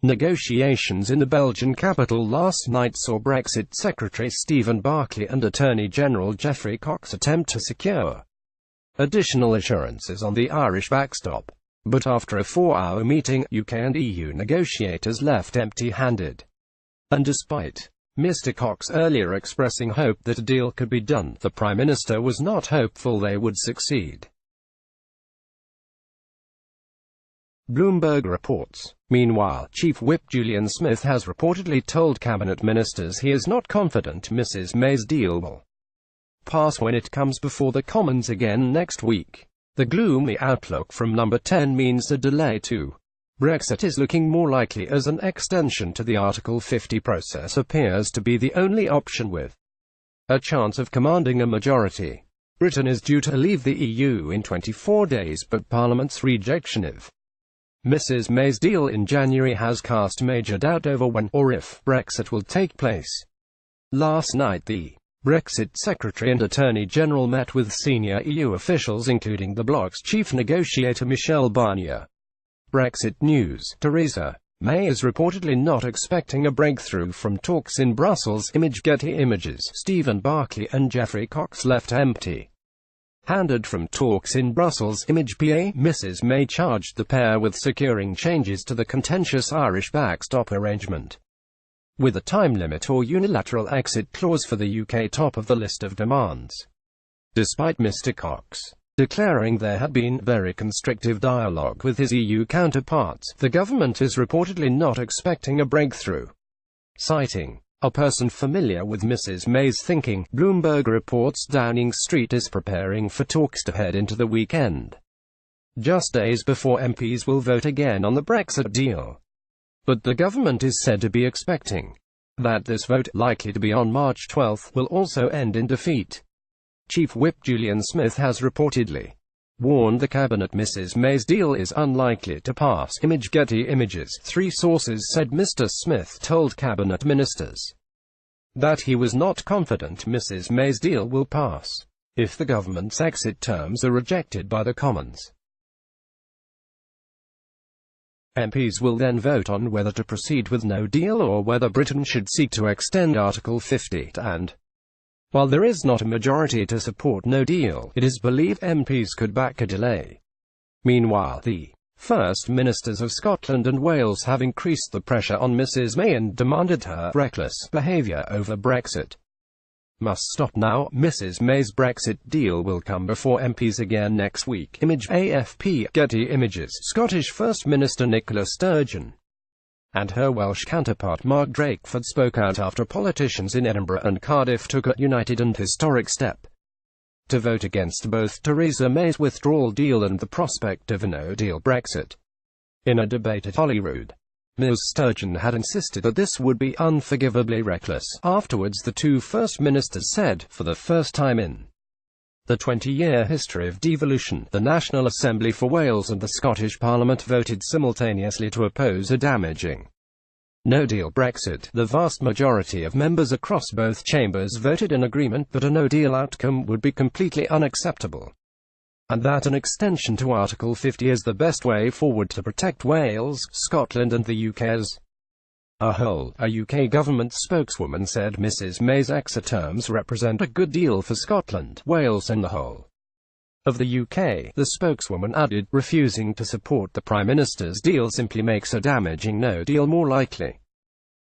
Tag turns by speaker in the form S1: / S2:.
S1: Negotiations in the Belgian capital last night saw Brexit Secretary Stephen Barclay and Attorney General Geoffrey Cox attempt to secure additional assurances on the Irish backstop. But after a 4-hour meeting, UK and EU negotiators left empty-handed. And despite Mr Cox earlier expressing hope that a deal could be done, the Prime Minister was not hopeful they would succeed. Bloomberg reports. Meanwhile, Chief Whip Julian Smith has reportedly told cabinet ministers he is not confident Mrs May's deal will pass when it comes before the Commons again next week. The gloomy outlook from Number 10 means a delay to Brexit is looking more likely, as an extension to the Article 50 process appears to be the only option with a chance of commanding a majority. Britain is due to leave the EU in 24 days, but Parliament's rejection of Mrs May's deal in January has cast major doubt over when, or if, Brexit will take place. Last night the Brexit Secretary and Attorney General met with senior EU officials, including the bloc's chief negotiator Michel Barnier. Brexit News. Theresa May is reportedly not expecting a breakthrough from talks in Brussels. Getty Images. Stephen Barclay and Geoffrey Cox left empty-handed from talks in Brussels. PA. Mrs May charged the pair with securing changes to the contentious Irish backstop arrangement, with a time limit or unilateral exit clause for the UK top of the list of demands. Despite Mr Cox declaring there had been very constrictive dialogue with his EU counterparts, the government is reportedly not expecting a breakthrough. Citing a person familiar with Mrs May's thinking, Bloomberg reports Downing Street is preparing for talks to head into the weekend, just days before MPs will vote again on the Brexit deal. But the government is said to be expecting that this vote, likely to be on March 12, will also end in defeat. Chief Whip Julian Smith has reportedly warned the cabinet Mrs May's deal is unlikely to pass. Getty Images. 3 sources said Mr Smith told cabinet ministers that he was not confident Mrs May's deal will pass if the government's exit terms are rejected by the Commons. MPs will then vote on whether to proceed with no deal or whether Britain should seek to extend Article 50, and while there is not a majority to support no deal, it is believed MPs could back a delay. Meanwhile, the First Ministers of Scotland and Wales have increased the pressure on Mrs May and demanded her reckless behaviour over Brexit must stop now. Mrs May's Brexit deal will come before MPs again next week. AFP. Getty Images. Scottish First Minister Nicola Sturgeon and her Welsh counterpart Mark Drakeford spoke out after politicians in Edinburgh and Cardiff took a united and historic step to vote against both Theresa May's withdrawal deal and the prospect of a no-deal Brexit. In a debate at Holyrood, Ms Sturgeon had insisted that this would be unforgivably reckless. Afterwards, the two First Ministers said, for the first time in the 20-year history of devolution, the National Assembly for Wales and the Scottish Parliament voted simultaneously to oppose a damaging no-deal Brexit. The vast majority of members across both chambers voted in agreement that a no-deal outcome would be completely unacceptable, and that an extension to Article 50 is the best way forward to protect Wales, Scotland and the UK as a whole. A UK government spokeswoman said Mrs May's exit terms represent a good deal for Scotland, Wales and the whole of the UK. The spokeswoman added, refusing to support the Prime Minister's deal simply makes a damaging no deal more likely.